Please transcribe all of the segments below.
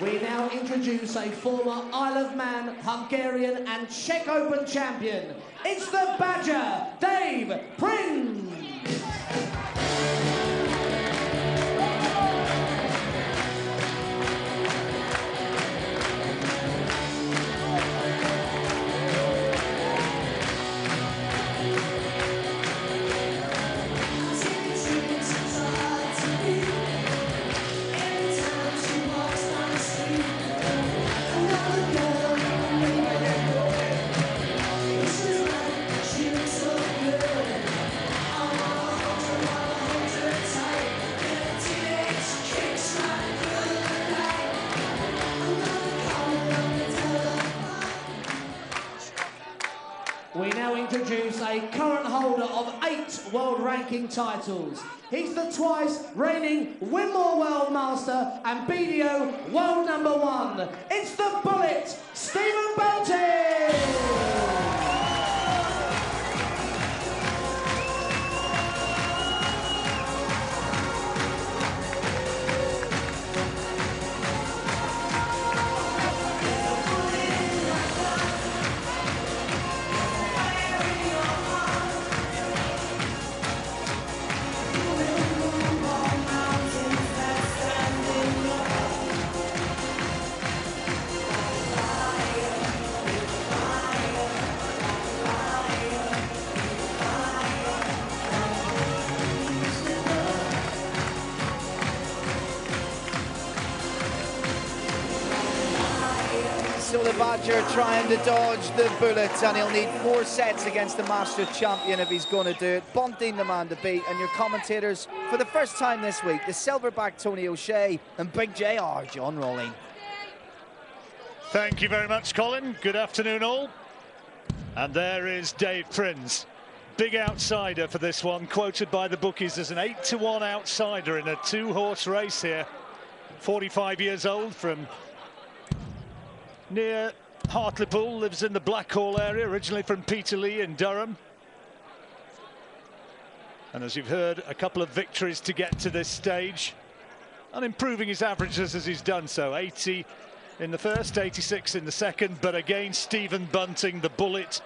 We now introduce a former Isle of Man, Hungarian and Czech Open champion. It's the Badger, Dave Prins. We now introduce a current holder of 8 world ranking titles. He's the twice reigning Winmore World Master and BDO World #1. It's the Bullet, Stephen Bunting! So the Badger trying to dodge the bullet, and he'll need 4 sets against the Masters champion if he's going to do it. Bunting the man to beat, and your commentators for the first time this week, the silverback Tony O'Shea and Big JR John Rowling. Thank you very much, Colin. Good afternoon all. And there is Dave Prins, big outsider for this one, quoted by the bookies as an 8-to-1 outsider in a 2-horse race here. 45 years old, from near Hartlepool, lives in the Blackhall area, originally from Peterlee in Durham. And as you've heard, a couple of victories to get to this stage, and improving his averages as he's done so. 80 in the first, 86 in the second, but again, Stephen Bunting, the Bullet,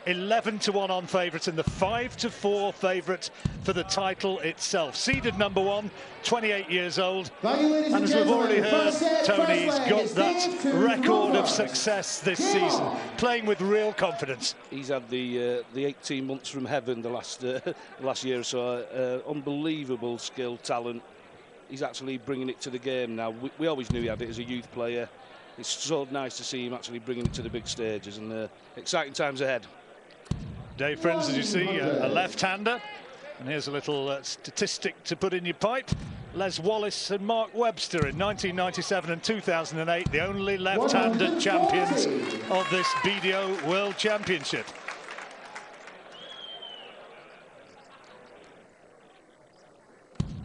11-to-1 on favourite and the 5-to-4 favourite for the title itself. Seeded #1, 28 years old. And as we've already heard, Tony's got that record of success this season, playing with real confidence. He's had the 18 months from heaven the last year or so. Unbelievable skill, talent. He's actually bringing it to the game now. We always knew he had it as a youth player. It's so nice to see him actually bringing it to the big stages, and exciting times ahead. Dave Prins, as you see, a left-hander. And here's a little statistic to put in your pipe. Les Wallace and Mark Webster in 1997 and 2008, the only left-handed champions of this BDO World Championship.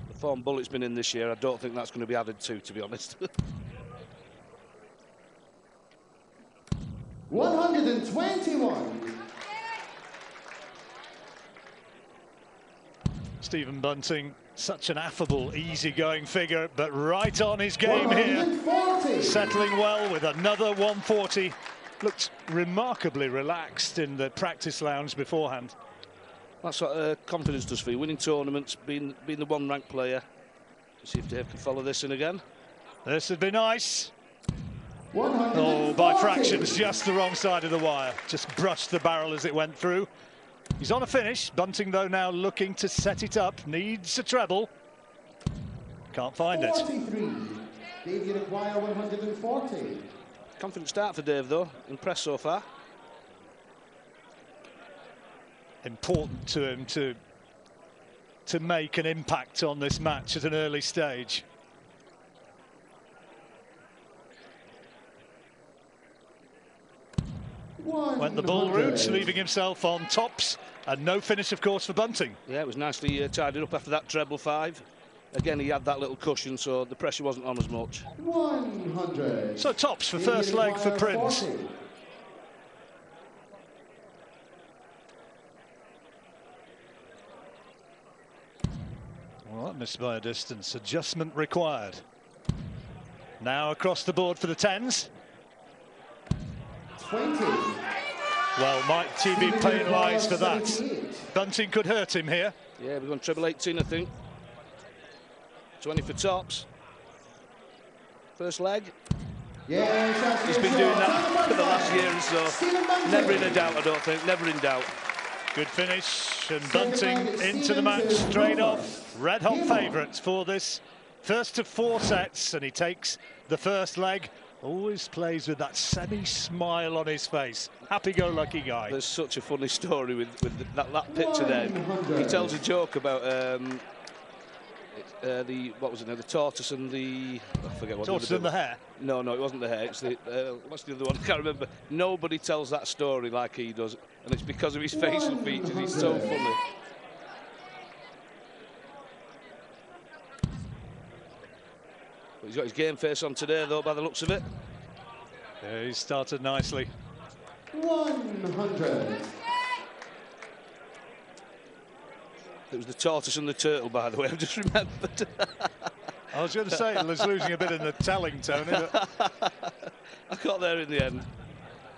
The form Bullet's been in this year, I don't think that's going to be added to be honest. 121. Stephen Bunting, such an affable, easy-going figure, but right on his game here. Settling well with another 140. Looked remarkably relaxed in the practice lounge beforehand. That's what confidence does for you. Winning tournaments, being the one-ranked player. Let's see if Dave can follow this in again. This would be nice. Oh, by fractions, just the wrong side of the wire. Just brushed the barrel as it went through. He's on a finish. Bunting, though, now looking to set it up. Needs a treble. Can't find it. 43. Dave, you require 140. Confident start for Dave, though. Impressed so far. Important to him to make an impact on this match at an early stage. Went the bull route, leaving himself on tops, and no finish, of course, for Bunting. Yeah, it was nicely tidied up after that treble 5. Again, he had that little cushion, so the pressure wasn't on as much. 100. So tops for first leg for Prins. Well, that missed by a distance. Adjustment required. Now across the board for the 10s. 20. Well, might he be penalised for that? Bunting could hurt him here. Yeah, we're going treble 18, I think. 20 for tops. First leg. Yeah, he's been doing that for the last year or so. Never in a doubt, I don't think. Never in doubt. Good finish, and Bunting into the match straight off. Red hot favourites for this first of 4 sets, and he takes the first leg. Always plays with that semi-smile on his face. Happy-go-lucky guy. There's such a funny story with that picture there. He tells a joke about what was it now? The tortoise and the... I forget what. Tortoise and the hare? No, it wasn't the hare. It's the... what's the other one? I can't remember. Nobody tells that story like he does. And it's because of his facial features. He's so funny. But he's got his game face on today, though, by the looks of it. Yeah, he started nicely. 100. It was the tortoise and the turtle, by the way, I've just remembered. I was going to say, it was losing a bit in the telling, Tony. But... I got there in the end.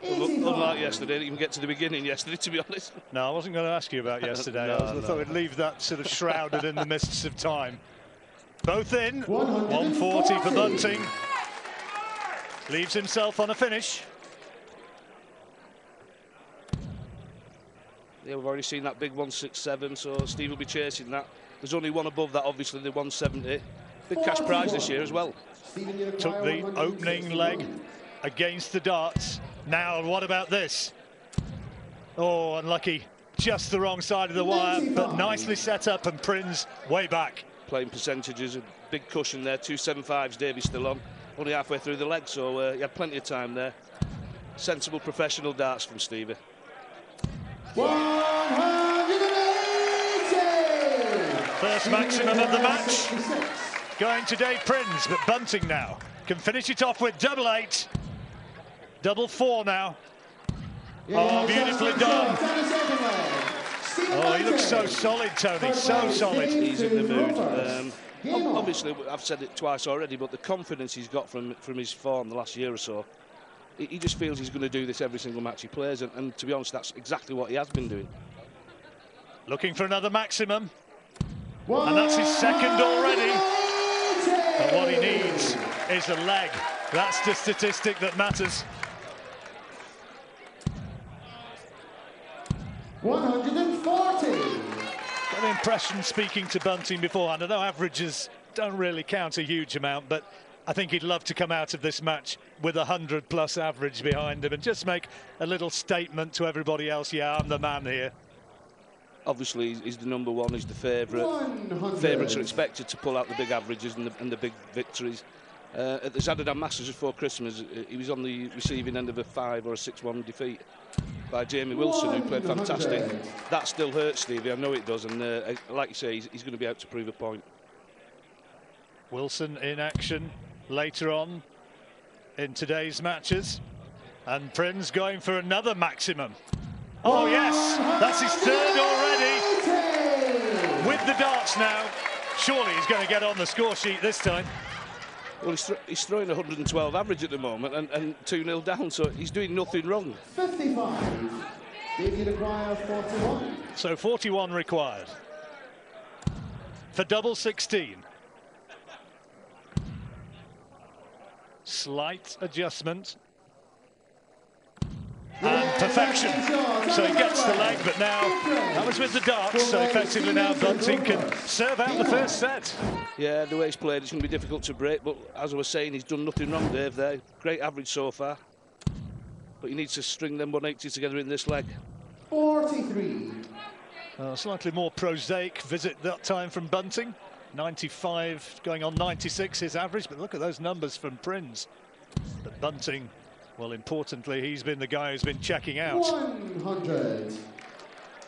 Unlike yesterday, I didn't even get to the beginning yesterday, to be honest. No, I wasn't going to ask you about yesterday. I thought we'd leave that sort of shrouded in the mists of time. Both in. 140 for Bunting. Leaves himself on a finish. Yeah, we've already seen that big 167, so Steve will be chasing that. There's only one above that, obviously, the 170. Big cash prize this year as well. Took the opening leg against the darts. Now, what about this? Oh, unlucky. Just the wrong side of the wire, but nicely set up, and Prins way back. Playing percentages, a big cushion there, 275's Davies still on. Only halfway through the leg, so he had plenty of time there. Sensible professional darts from Stevie. 180! First maximum of the match. Going to Dave Prins, but Bunting now can finish it off with double 8. Double 4 now. Oh, beautifully done. Oh, he looks so solid, Tony, so solid. He's in the mood. Obviously, I've said it twice already, but the confidence he's got from his form the last year or so, he just feels he's going to do this every single match he plays, and to be honest, that's exactly what he has been doing. Looking for another maximum, and that's his second already. But what he needs is a leg. That's the statistic that matters. 140. Got the impression, speaking to Bunting beforehand, I know averages don't really count a huge amount, but I think he'd love to come out of this match with 100+ average behind him and just make a little statement to everybody else. Yeah, I'm the man here. Obviously, he's the number one, he's the favourite. Favourites are expected to pull out the big averages and the big victories. At the Zadadam Masters before Christmas, he was on the receiving end of a 5 or a 6-1 defeat by Jamie Wilson, who played fantastic. That still hurts Stevie, I know it does, and like you say, he's going to be out to prove a point. Wilson in action later on in today's matches, and Prins going for another maximum. Oh yes, that's his third already. With the darts now, surely he's going to get on the score sheet this time. Well, he's throwing 112 average at the moment and 2-0 down, so he's doing nothing wrong. 55. Did you require 41? So 41 required for double 16. Slight adjustment. And perfection. So he gets the leg, but now that was with the darts, so effectively now Bunting can serve out the first set. Yeah, the way he's played, it's going to be difficult to break, but as I was saying, he's done nothing wrong, Dave, there. Great average so far. But he needs to string them 180s together in this leg. 43. Slightly more prosaic visit that time from Bunting. 95 going on 96 his average, but look at those numbers from Prins. But Bunting, well, importantly, he's been the guy who's been checking out. 100.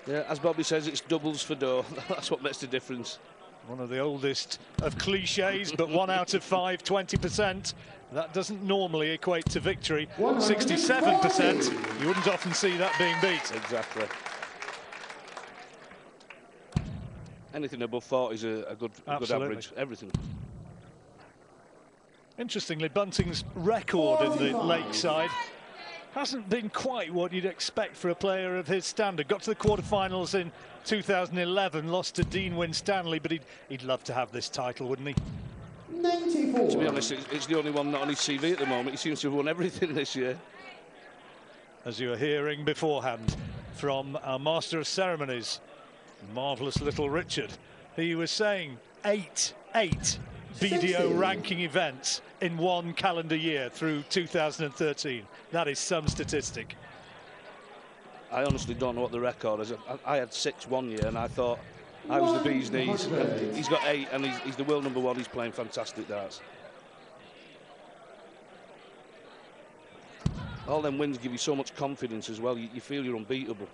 Yeah, as Bobby says, it's doubles for dough. That's what makes the difference. One of the oldest of cliches, but 1 out of 5, 20%. That doesn't normally equate to victory. 67%. You wouldn't often see that being beat. Exactly. Anything above 40 is a good average. Everything. Interestingly, Bunting's record in the Lakeside hasn't been quite what you'd expect for a player of his standard. Got to the quarterfinals in 2011, lost to Dean Winstanley, but he'd love to have this title, wouldn't he? 94. To be honest, it's the only one not on his CV at the moment. He seems to have won everything this year. As you were hearing beforehand from our Master of Ceremonies, marvellous little Richard, he was saying eight BDO ranking events in one calendar year through 2013. That is some statistic. I honestly don't know what the record is. I had 6 one year and I thought I was the bee's knees. And he's got 8 and he's the world #1. He's playing fantastic darts. All them wins give you so much confidence as well. You feel you're unbeatable.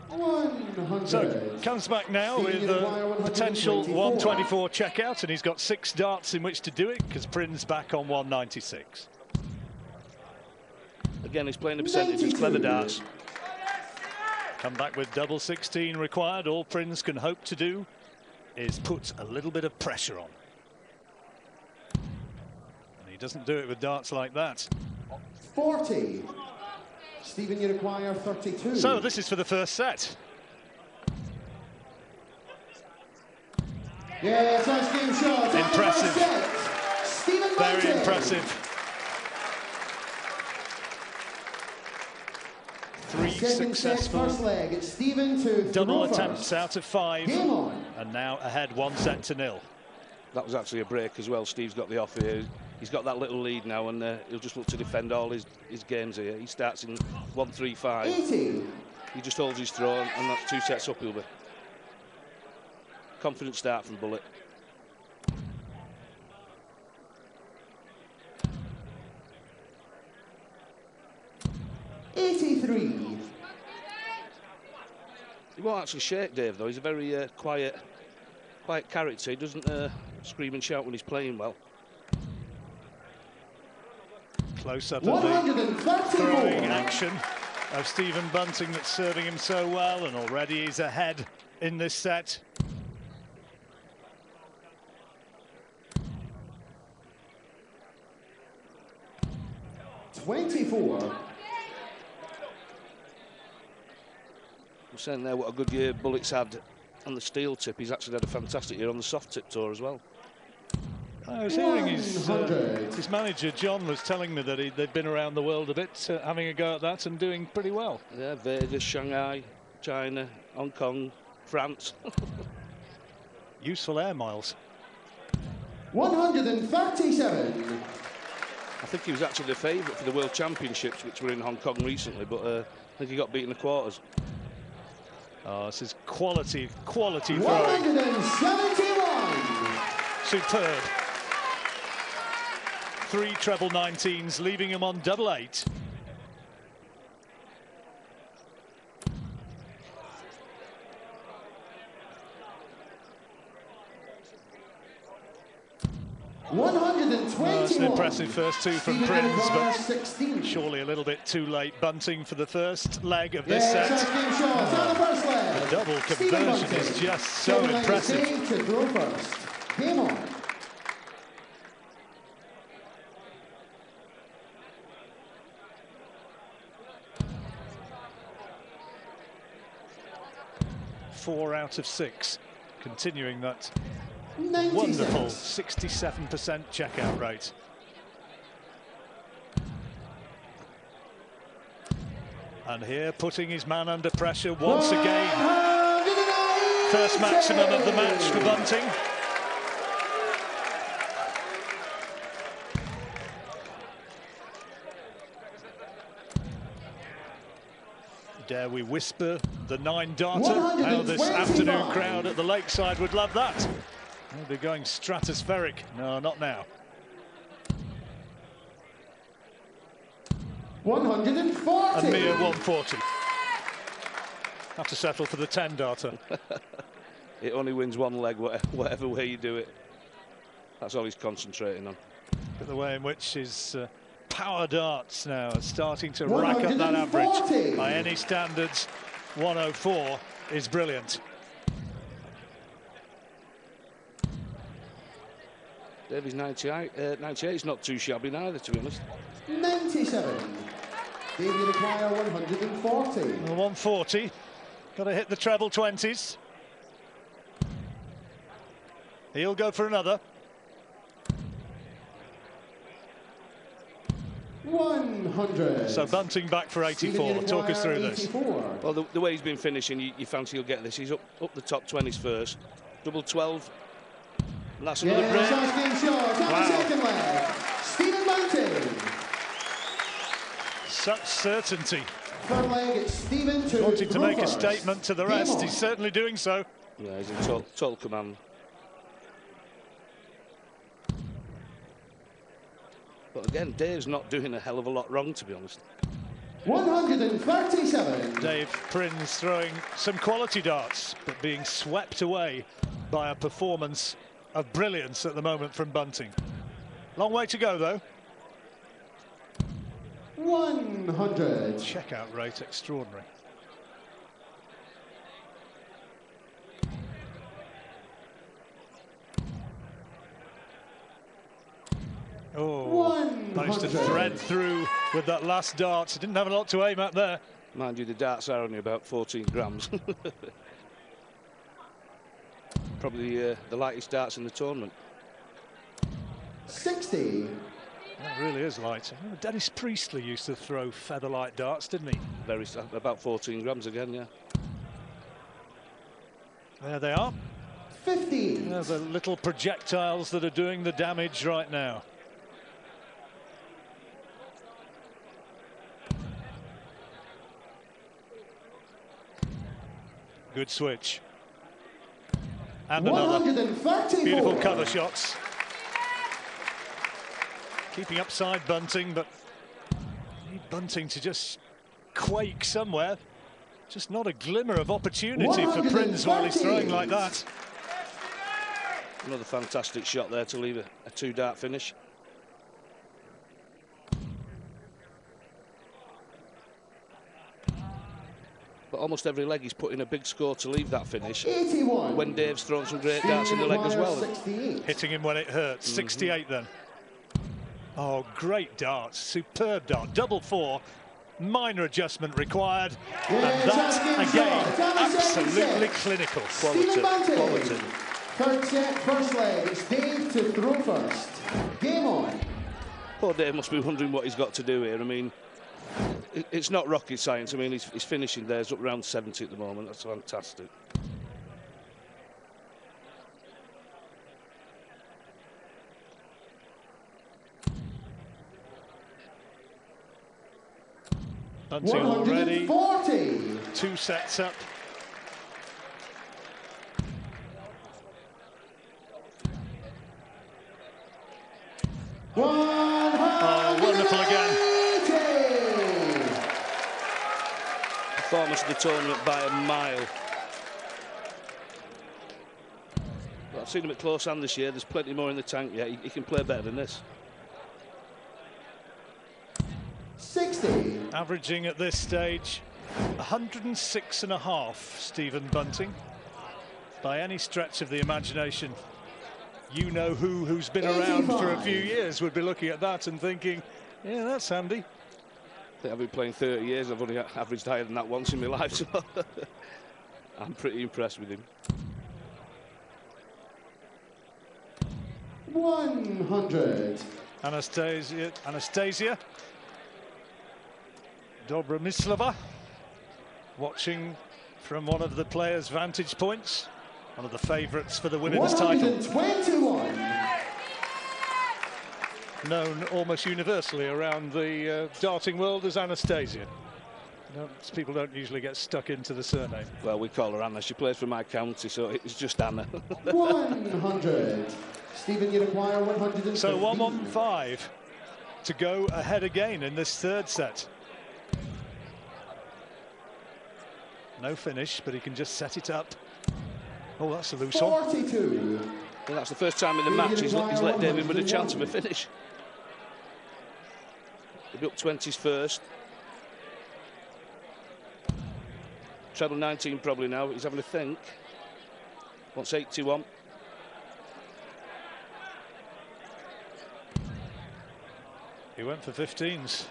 100. So comes back now with a potential 124 checkout, and he's got 6 darts in which to do it because Prins back on 196. Again, he's playing the percentages, clever darts. Come back with double 16 required. All Prins can hope to do is put a little bit of pressure on. And he doesn't do it with darts like that. 40. Stephen, you require 32. So this is for the first set. Yes, nice game shot. Impressive. Stephen Bunting. Very impressive. 3 Second set, successful first leg. It's Stephen to double throw attempts first. out of 5. Game on. And now ahead 1-0. That was actually a break as well. Steve's got the off here. He's got that little lead now, and he'll just look to defend all his games here. He starts in 1-3-5. 80. He just holds his throw, and that's 2 sets up. He'll be confident start from Bullet. '83. He won't actually shake, Dave, though. He's a very quiet character. He doesn't scream and shout when he's playing well. Close up at the 134. throwing action of Stephen Bunting that's serving him so well, and already he's ahead in this set. '24. I'm saying there what a good year Bullet's had on the steel tip. He's actually had a fantastic year on the soft tip tour as well. I was hearing his manager, John, was telling me that they'd been around the world a bit, having a go at that and doing pretty well. Yeah, Vegas, Shanghai, China, Hong Kong, France. Useful air miles. 137. I think he was actually the favourite for the World Championships, which were in Hong Kong recently, but I think he got beaten in the quarters. Oh, this is quality throwing. 171. Superb. 3 treble 19s, leaving him on double 8. That's an impressive first 2 from Prins, but 16. surely a little bit too late. Bunting for the first leg of this set. The double conversion is just so impressive. To throw first. Game on. Four out of 6, continuing that 96. wonderful 67% checkout rate. And here, putting his man under pressure once again. First maximum of the match for Bunting. Dare we whisper the 9-darter? How this afternoon crowd at the Lakeside would love that. They'll be going stratospheric. No, not now. 140. A mere 140. Have to settle for the 10-darter. It only wins one leg, whatever way you do it. That's all he's concentrating on. But the way in which his power darts now are starting to rack up that average. By any standards, 104 is brilliant. Davies 98 is not too shabby neither, to be honest. 97. David require 140. Well, 140. Got to hit the treble 20s. He'll go for another. 100. So Bunting back for 84. Talk us through this. Well, the way he's been finishing, you fancy he'll get this. He's up the top 20s first. Double 12. And that's another break. Wow. Second leg. Stephen Bunting. Such certainty. Third leg, it's Stephen Wanting to make a statement to the rest. He's certainly doing so. Yeah, he's in total command. But again, Dave's not doing a hell of a lot wrong, to be honest. 137. Dave Prins throwing some quality darts, but being swept away by a performance of brilliance at the moment from Bunting. Long way to go, though. 100. Checkout rate extraordinary. Oh, managed to thread through with that last dart. He didn't have a lot to aim at there. Mind you, the darts are only about 14 grams. Probably the lightest darts in the tournament. 60. That really is light. Dennis Priestley used to throw feather-light darts, didn't he? About 14 grams again, yeah. There they are. 50. They're the little projectiles that are doing the damage right now. Good switch. And another. Beautiful cover shots. Keeping upside Bunting, but need Bunting to just quake somewhere. Just not a glimmer of opportunity for Prins while he's throwing like that. Another fantastic shot there to leave a two-dart finish. But almost every leg he's put in a big score to leave that finish. 81. When Dave's thrown some great darts in the leg as well. 68. Hitting him when it hurts. 68 then. Oh, great darts. Superb dart. Double 4. Minor adjustment required. And that, again, absolutely clinical. Quality. Third set, first leg. It's Dave to throw first. Game on. Poor Dave must be wondering what he's got to do here. I mean, it's not rocket science. I mean, he's finishing there. He's up around 70 at the moment. That's fantastic. Bunting already 140. 2 sets up. Oh, wonderful again. Performance of the tournament by a mile. Well, I've seen him at close hand this year. There's plenty more in the tank yet. He can play better than this. 60. Averaging at this stage 106.5, Stephen Bunting. By any stretch of the imagination, you know who's been around for a few years would be looking at that and thinking, yeah, that's handy. I think I've been playing 30 years. I've only averaged higher than that once in my life, so I'm pretty impressed with him. 100. Anastasia Dobromyslova, watching from one of the players' vantage points, one of the favourites for the women's title. 121. Known almost universally around the darting world as Anastasia. People don't usually get stuck into the surname. Well, we call her Anna. She plays for my county, so it's just Anna. 100. Stephen, you require 150. So 115 to go ahead again in this third set. No finish, but he can just set it up. Oh, that's a loose 42. one. Well, that's the first time in the match he's let David with a chance of a finish. He'll be up 20s first. Treble 19 probably now. He's having a think. Wants 81. He went for 15s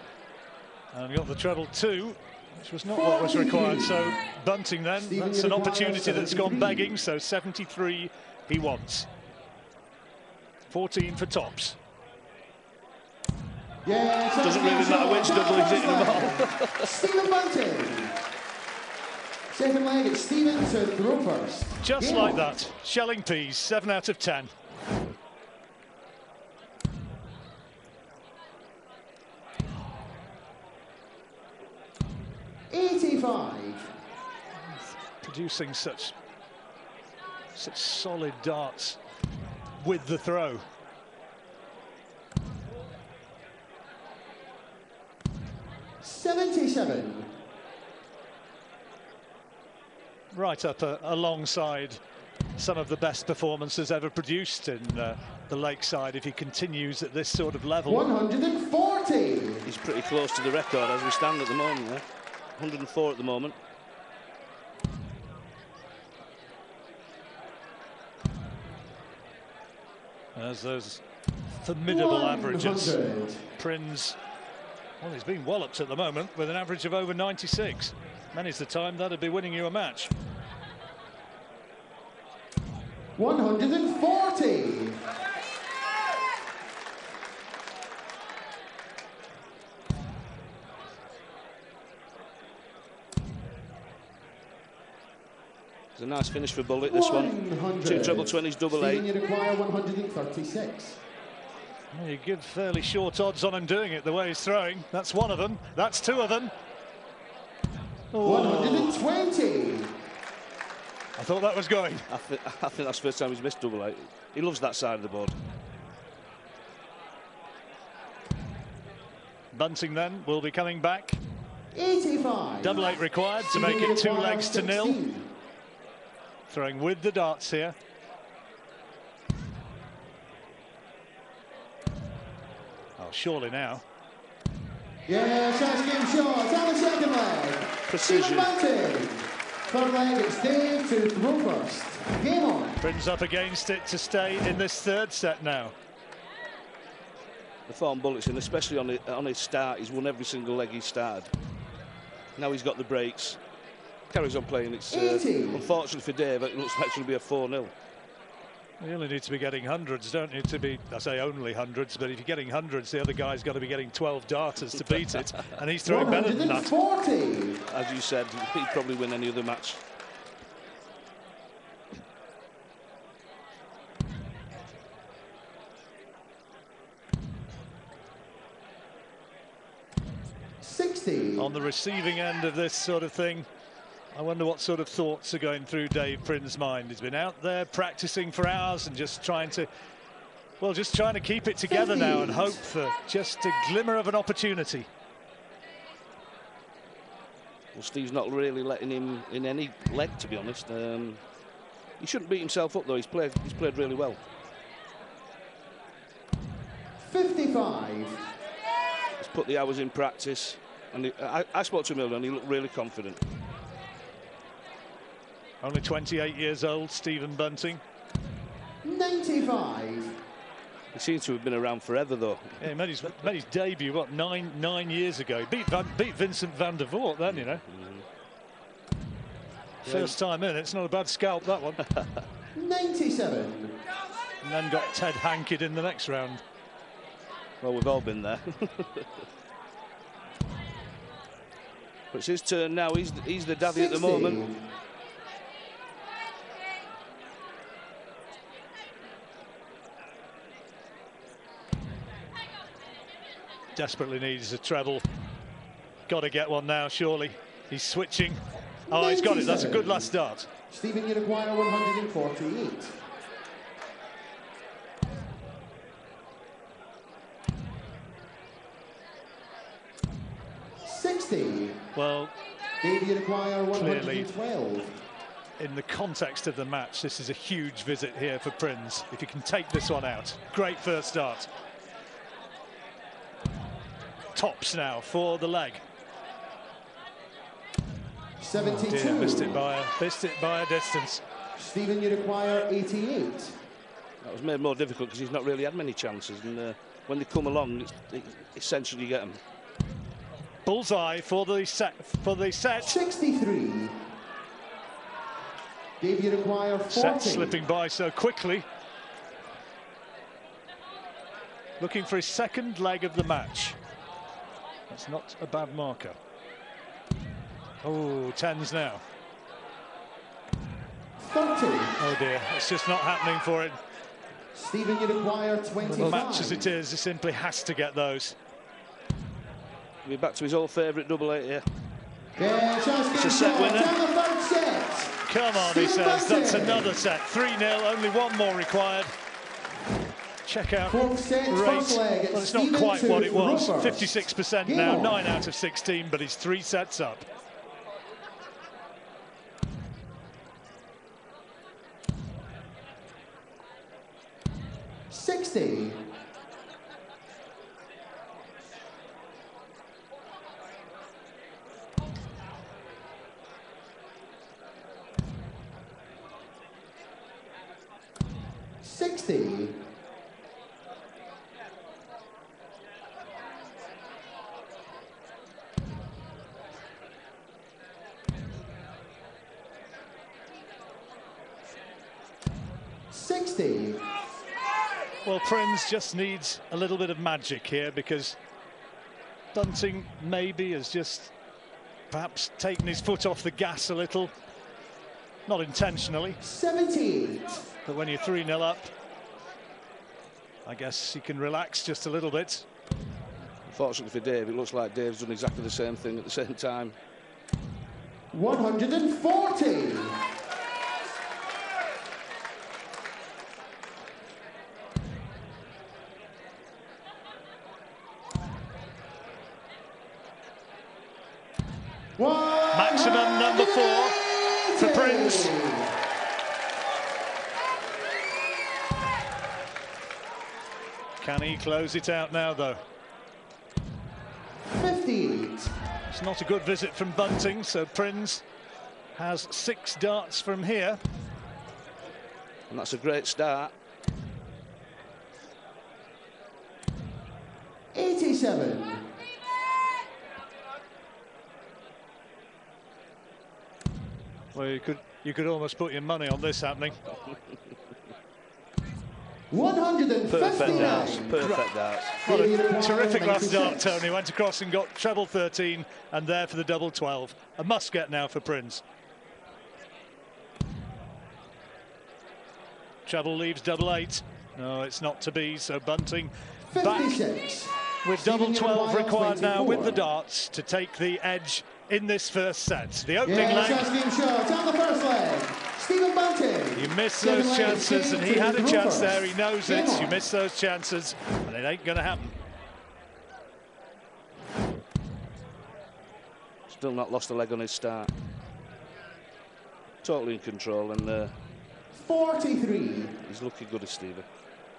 and got the treble too, which was not what was required. So Bunting then, that's an opportunity that's gone begging. So 73 he wants. 14 for tops. Yeah, doesn't really matter which double he's hitting them all. Stephen Bunting. Second leg, it's Stephen to throw first. Just Game like on. that. Shelling peas, 7 out of 10. Producing such solid darts with the throw. $77. Right up alongside some of the best performances ever produced in the Lakeside if he continues at this sort of level. 140. He's pretty close to the record as we stand at the moment. 104 at the moment. As those formidable 100. averages. Prins, well, he's been walloped at the moment with an average of over 96. Many's the time that'd be winning you a match. 140. It's a nice finish for Bullet, this one. 2 treble 20s, double 8. You require 136. Well, you give fairly short odds on him doing it the way he's throwing. That's one of them. That's two of them. Oh. 120. I thought that was going. I think that's the first time he's missed double 8. He loves that side of the board. Bunting then will be coming back. 85. Double 8 required to make it 2 legs to 0. Throwing with the darts here. Oh, surely now. Yes, that's game shot. On the second leg. Precision. Bunting. Third leg, it's Dave to throw first. Game on. Prins up against it to stay in this third set now. The form Bullet's in, especially on his start, he's won every single leg he's started. Now he's got the breaks. Carries on playing. It's unfortunately for Dave, it looks like it's going to be a 4-0. You only need to be getting hundreds, don't you, to be, I say only hundreds, but if you're getting hundreds, the other guy's got to be getting 12 darters to beat it, and he's throwing better than that. 140. As you said, he'd probably win any other match. On the receiving end of this sort of thing, I wonder what sort of thoughts are going through Dave Prin's mind. He's been out there practicing for hours and just trying to, well, just trying to keep it together now and hope for just a glimmer of an opportunity. Well, Steve's not really letting him in any leg, to be honest. He shouldn't beat himself up though. He's played really well. 55. He's put the hours in practice, and I spoke to him earlier and he looked really confident. Only 28 years old, Stephen Bunting. 95. He seems to have been around forever, though. Yeah, he made his debut, what, nine years ago. He beat Vincent van der Voort then, you know. First time in, it's not a bad scalp, that one. 97. And then got Ted Hanked in the next round. Well, we've all been there. But it's his turn now. He's the daddy 60. at the moment. Desperately needs a treble. Got to get one now, surely. He's switching. Oh, he's got it. That's a good last start. Stephen, you require 148. Well, Dave, you require 112. Clearly, in the context of the match, this is a huge visit here for Prins. If you can take this one out, great first start. Tops now for the leg. 72. Oh dear, missed it by a distance. Stephen, you require 88. That was made more difficult because he's not really had many chances, and when they come along, essentially you get them. Bullseye for the set. 63. Dave, you require 40. Set slipping by so quickly. Looking for his second leg of the match. That's not a bad marker. Oh, 10s now. 30. Oh dear, it's just not happening for him. Stephen, you require 25. The match as it is, he simply has to get those. We're back to his old favourite double 8 here. It's a set winner. Come on, he says, that's another set. 3-0, only one more required. Check out rate. Well, it's not quite what it was. 56% now, 9 out of 16, but he's 3 sets up. $60. $60. $60. Well, Prins just needs a little bit of magic here because Bunting maybe has just perhaps taken his foot off the gas a little. Not intentionally. 78. But when you're 3-0 up, I guess you can relax just a little bit. Unfortunately for Dave, it looks like Dave's done exactly the same thing at the same time. 140. Maximum number 4 for Prins. Can he close it out now, though? 58. It's not a good visit from Bunting, so Prins has 6 darts from here. And that's a great start. 87. Well, you could almost put your money on this happening. 159. Perfect darts. Perfect darts. What a terrific last dart, Tony. Went across and got treble 13, and there for the double 12. A must get now for Prins. Treble leaves double 8. No, it's not to be. So Bunting back 56. with double 12 required now with the darts to take the edge in this first set. The opening leg. Down the first leg. Stephen Bunting. You miss those chances, and he had a chance there. He knows it. You miss those chances, and it ain't going to happen. Still not lost a leg on his start. Totally in control, and 43. he's looking good as Stephen.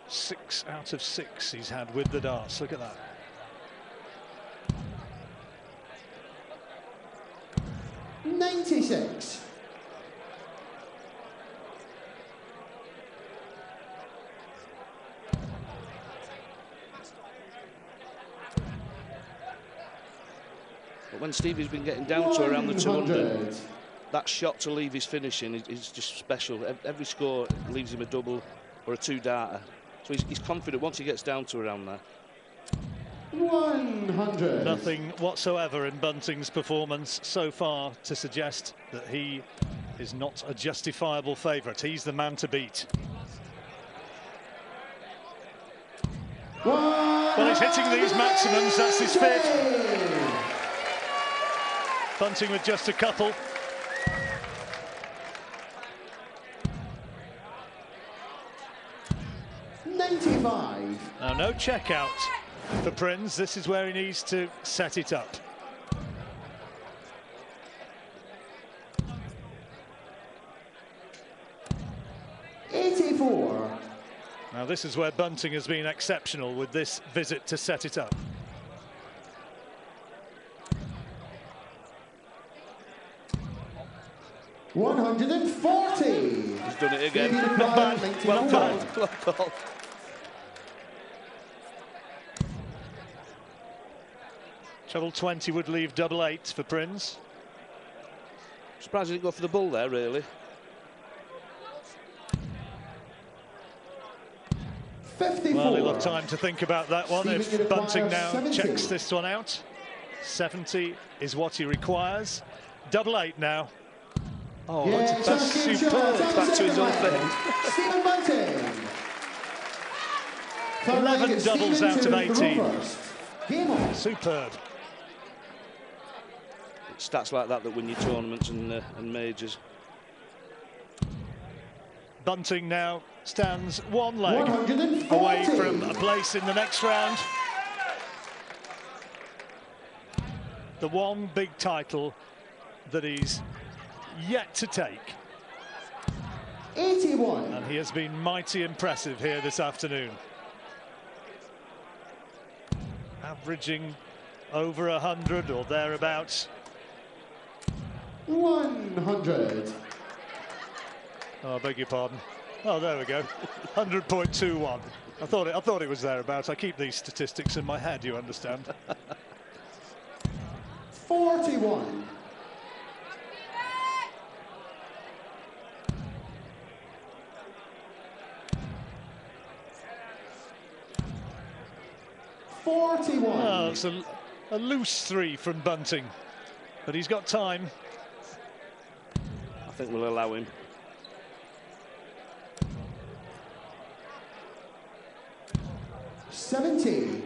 6 out of 6 he's had with the darts. Look at that. $96. But when Stevie's been getting down to around the 200, that shot to leave his finishing is just special. Every score leaves him a double or a 2-darter. So he's confident once he gets down to around there. 100. Nothing whatsoever in Bunting's performance so far to suggest that he is not a justifiable favourite. He's the man to beat. Well, he's hitting these maximums. That's his 5th. Bunting with just a couple. $95. Now, no check out for Prins. This is where he needs to set it up. $84. Now, this is where Bunting has been exceptional with this visit to set it up. $140. He's done it again. Not bad. Well done. Treble 20 would leave double 8 for Prins. Surprised he didn't go for the bull there, really. 54. Well, he'll have time to think about that one if Bunting now 70. checks this one out. 70 is what he requires. Double 8 now. Oh, Yeah, that's superb. Back to his own thing. Stephen Bunting. 11 doubles out of 18. Game on. Superb. It's stats like that that win your tournaments and majors. Bunting now stands one leg 140. away from a place in the next round. The one big title that he's yet to take. 81. And he has been mighty impressive here this afternoon. Averaging over 100 or thereabouts. 100. Oh, I beg your pardon. Oh, there we go. 100.21. I thought it was thereabouts. I keep these statistics in my head, you understand. 41. 41. Oh, it's a loose 3 from Bunting, but he's got time. I think we'll allow him.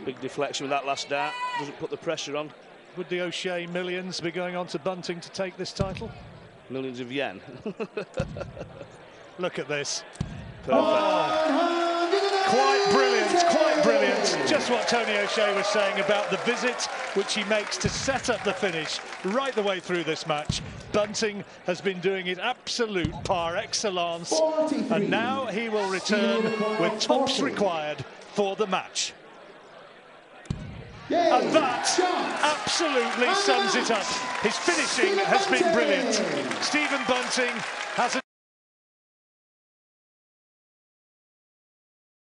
Big deflection with that last dart. Doesn't put the pressure on. Would the O'Shea millions be going on to Bunting to take this title? Millions of yen. Look at this. Perfect. Quite brilliant, quite brilliant. Just what Tony O'Shea was saying about the visit which he makes to set up the finish right the way through this match. Bunting has been doing it absolute par excellence. 43. And now he will return with tops required for the match. And that absolutely sums it up. His finishing has been brilliant. Stephen Bunting has a